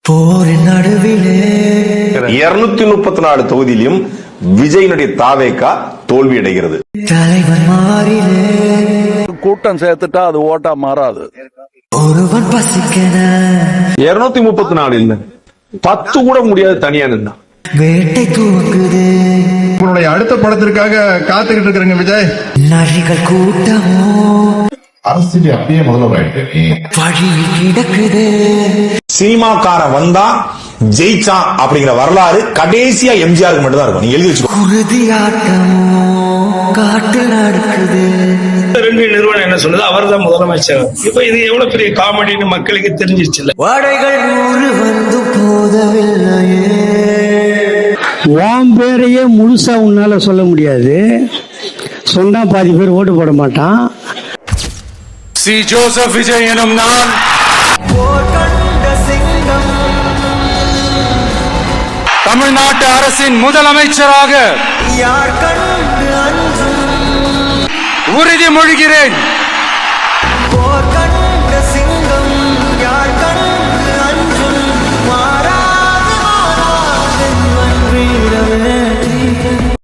போரின் நடுவிலே 234 தொகுதியிலும் விஜயினுடைய தாவேகா தோல்வி அடைகிறது. தலைவர் மாறிலே கூட்டம் சேர்த்துட்டா அது ஓட்டா மாறாது. ஒருவன் பசிக்கன 234 இல்ல 10 கூட முடியாது தனியா நின்னா. வேட்டை தூக்குது உங்களுடைய அடுத்த படத்திற்காக காத்துக்கிட்டு இருக்கிறேங்க விஜய். நரிகள் கூட்டமோ அரசியல் அப்படியே முதல்வராயிட்டு வழியில் கிடக்குது. சினிமாக்காரன் வந்தா ஜெயிச்சான் அப்படிங்கிற வரலாறு கடைசியா எம்ஜிஆருக்கு மட்டும் தான் இருக்கும். நீங்க எழுதி வச்சுக்கோ. குருதி ஆட்டமோ காட்டு நடக்குது. ரெண்டு நிறுவனம் என்ன சொல்லுது, அவர் தான் முதலமைச்சர். இப்ப இது எவ்வளவு பெரிய காமெடின்னு மக்களுக்கு தெரிஞ்சிருச்சு இல்ல. வாடைகள் 100 வந்து போதவில்லையே. உன் பேரையே முழுசா உன்னால சொல்ல முடியாது. சொன்னா பாதி பேர் ஓட்டு போட மாட்டான். சி ஜோசப் விஜய் எனும் நான் போர்க்கொண்ட சிங்கம் தமிழ்நாட்டு அரசின் முதலமைச்சராக யார் கண்டு அஞ்சும் உறுதிமொழிகிறேன். போர்க்கொண்ட